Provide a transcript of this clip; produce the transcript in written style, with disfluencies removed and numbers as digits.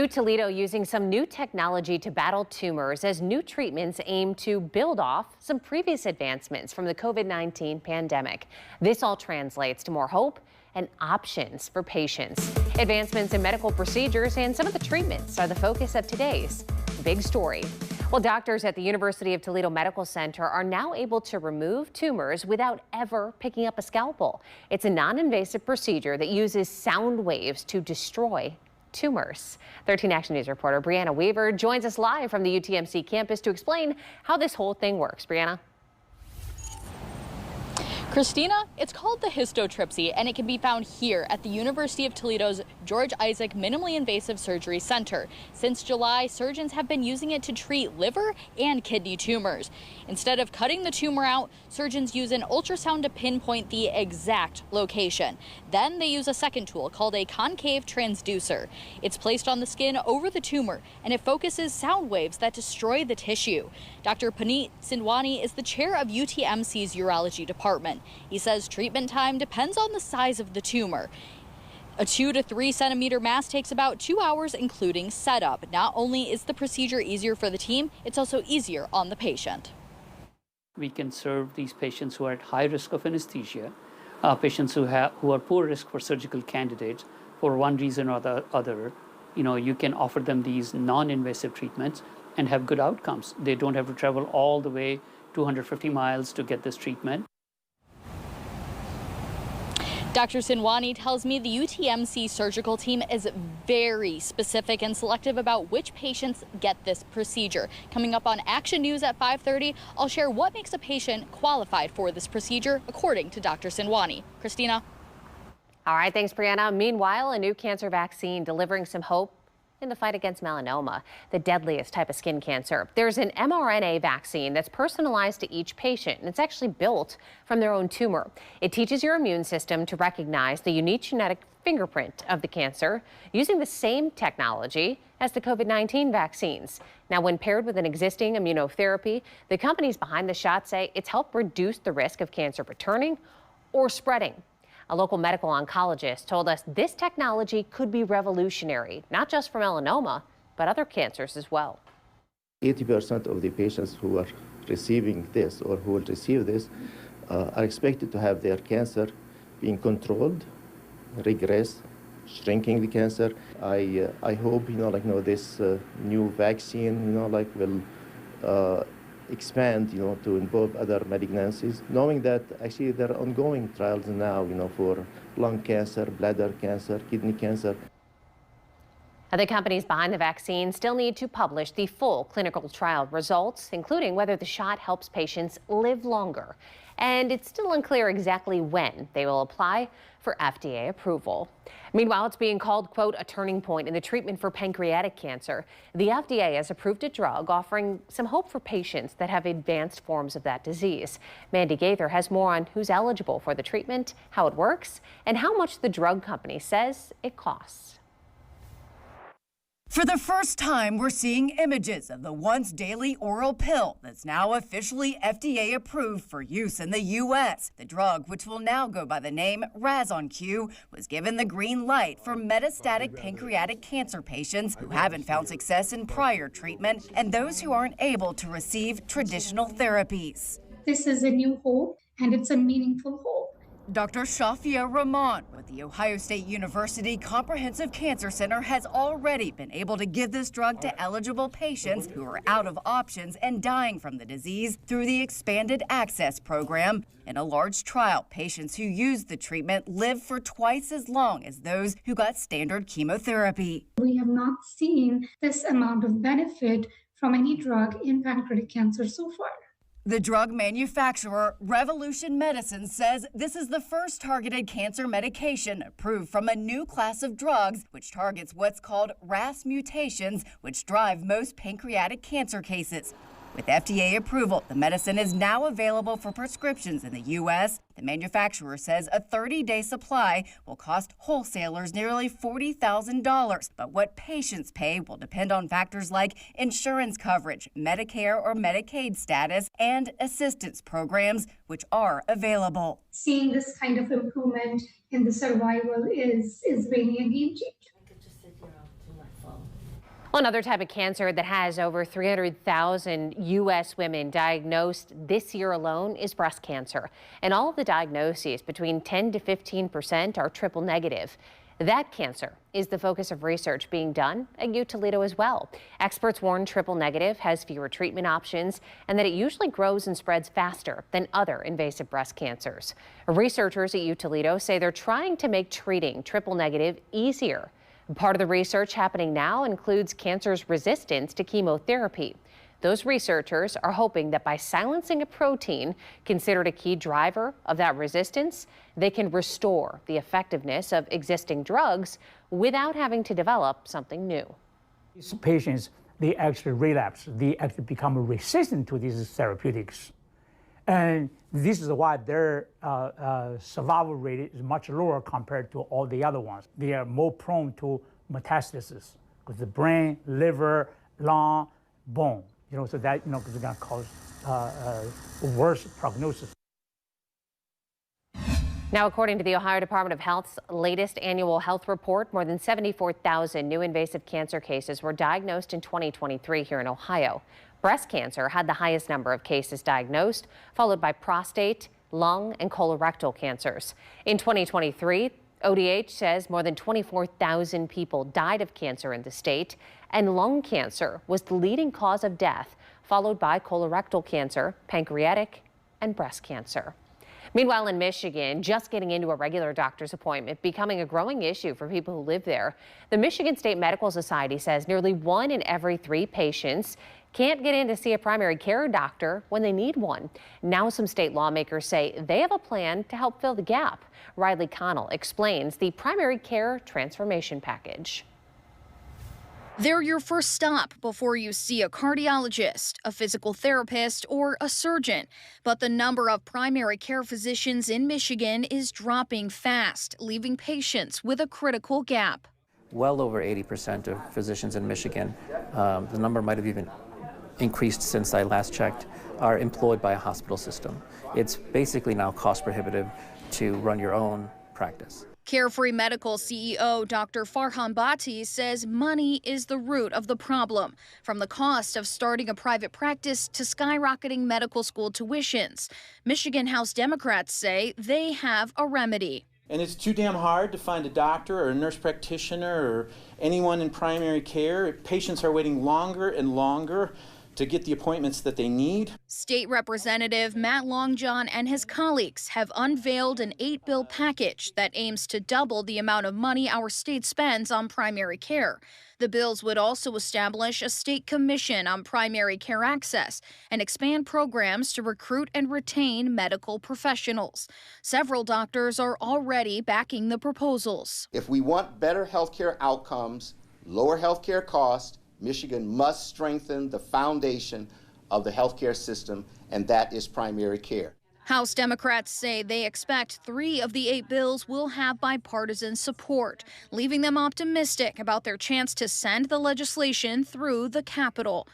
Toledo using some new technology to battle tumors as new treatments aim to build off some previous advancements from the COVID-19 pandemic. This all translates to more hope and options for patients. Advancements in medical procedures and some of the treatments are the focus of today's big story. Well, doctors at the University of Toledo Medical Center are now able to remove tumors without ever picking up a scalpel. It's a non-invasive procedure that uses sound waves to destroy tumors. 13 Action News reporter Brianna Weaver joins us live from the UTMC campus to explain how this whole thing works. Brianna. Christina, it's called the histotripsy, and it can be found here at the University of Toledo's George Isaac Minimally Invasive Surgery Center. Since July, surgeons have been using it to treat liver and kidney tumors. Instead of cutting the tumor out, surgeons use an ultrasound to pinpoint the exact location. Then they use a second tool called a concave transducer. It's placed on the skin over the tumor, and it focuses sound waves that destroy the tissue. Dr. Puneet Sindwani is the chair of UTMC's urology department. He says treatment time depends on the size of the tumor. A 2 to 3 centimeter mass takes about 2 hours, including setup. Not only is the procedure easier for the team, it's also easier on the patient. We can serve these patients who are at high risk of anesthesia, patients who are poor risk for surgical candidates for one reason or the other. You can offer them these non-invasive treatments and have good outcomes. They don't have to travel all the way 250 miles to get this treatment. Dr. Sinwani tells me the UTMC surgical team is very specific and selective about which patients get this procedure. Coming up on Action News at 5:30, I'll share what makes a patient qualified for this procedure, according to Dr. Sinwani. Christina. All right, thanks, Brianna. Meanwhile, a new cancer vaccine delivering some hope in the fight against melanoma, the deadliest type of skin cancer. There's an mRNA vaccine that's personalized to each patient, and it's actually built from their own tumor. It teaches your immune system to recognize the unique genetic fingerprint of the cancer using the same technology as the COVID-19 vaccines. Now, when paired with an existing immunotherapy, the companies behind the shot say it's helped reduce the risk of cancer returning or spreading. A local medical oncologist told us this technology could be revolutionary, not just for melanoma, but other cancers as well. 80% of the patients who are receiving this or who will receive this are expected to have their cancer being controlled, regress, shrinking the cancer. I hope, this new vaccine, will expand, to involve other malignancies, knowing that actually there are ongoing trials now, for lung cancer, bladder cancer, kidney cancer. The companies behind the vaccine still need to publish the full clinical trial results, including whether the shot helps patients live longer. And it's still unclear exactly when they will apply for FDA approval. Meanwhile, it's being called, quote, a turning point in the treatment for pancreatic cancer. The FDA has approved a drug offering some hope for patients that have advanced forms of that disease. Mandy Gaither has more on who's eligible for the treatment, how it works, and how much the drug company says it costs. For the first time, we're seeing images of the once daily oral pill that's now officially FDA approved for use in the U.S. The drug, which will now go by the name Razonq, was given the green light for metastatic pancreatic cancer patients who haven't found success in prior treatment and those who aren't able to receive traditional therapies. This is a new hope, and it's a meaningful hope. Dr. Shafia Rahman with the Ohio State University Comprehensive Cancer Center has already been able to give this drug to eligible patients who are out of options and dying from the disease through the Expanded Access Program. In a large trial, patients who used the treatment lived for twice as long as those who got standard chemotherapy. We have not seen this amount of benefit from any drug in pancreatic cancer so far. The drug manufacturer Revolution Medicines says this is the first targeted cancer medication approved from a new class of drugs which targets what's called RAS mutations, which drive most pancreatic cancer cases. With FDA approval, the medicine is now available for prescriptions in the U.S. The manufacturer says a 30-day supply will cost wholesalers nearly $40,000. But what patients pay will depend on factors like insurance coverage, Medicare or Medicaid status, and assistance programs, which are available. Seeing this kind of improvement in the survival is really a game changer. I could just sit here to my phone. Well, another type of cancer that has over 300,000 U.S. women diagnosed this year alone is breast cancer. And all of the diagnoses, between 10 to 15%, are triple negative. That cancer is the focus of research being done at U Toledo as well. Experts warn triple negative has fewer treatment options and that it usually grows and spreads faster than other invasive breast cancers. Researchers at U Toledo say they're trying to make treating triple negative easier. Part of the research happening now includes cancer's resistance to chemotherapy. Those researchers are hoping that by silencing a protein considered a key driver of that resistance, they can restore the effectiveness of existing drugs without having to develop something new. These patients, they actually relapse. They actually become resistant to these therapeutics. And this is why their survival rate is much lower compared to all the other ones. They are more prone to metastasis because the brain, liver, lung, bone. So that is going to cause worse prognosis. Now, according to the Ohio Department of Health's latest annual health report, more than 74,000 new invasive cancer cases were diagnosed in 2023 here in Ohio. Breast cancer had the highest number of cases diagnosed, followed by prostate, lung, and colorectal cancers. In 2023, ODH says more than 24,000 people died of cancer in the state, and lung cancer was the leading cause of death, followed by colorectal cancer, pancreatic, and breast cancer. Meanwhile, in Michigan, just getting into a regular doctor's appointment becoming a growing issue for people who live there. The Michigan State Medical Society says nearly 1 in every 3 patients can't get in to see a primary care doctor when they need one. Now some state lawmakers say they have a plan to help fill the gap. Riley Connell explains the primary care transformation package. They're your first stop before you see a cardiologist, a physical therapist, or a surgeon. But the number of primary care physicians in Michigan is dropping fast, leaving patients with a critical gap. Well over 80% of physicians in Michigan, the number might have even increased since I last checked, are employed by a hospital system. It's basically now cost prohibitive to run your own practice. Carefree Medical CEO Dr. Farhan Bhatti says money is the root of the problem, from the cost of starting a private practice to skyrocketing medical school tuitions. Michigan House Democrats say they have a remedy. And it's too damn hard to find a doctor or a nurse practitioner or anyone in primary care. Patients are waiting longer and longer to get the appointments that they need. State Representative Matt Longjohn and his colleagues have unveiled an 8-bill package that aims to double the amount of money our state spends on primary care. The bills would also establish a state commission on primary care access and expand programs to recruit and retain medical professionals. Several doctors are already backing the proposals. If we want better healthcare outcomes, lower healthcare costs, Michigan must strengthen the foundation of the healthcare system, and that is primary care. House Democrats say they expect 3 of the 8 bills will have bipartisan support, leaving them optimistic about their chance to send the legislation through the Capitol.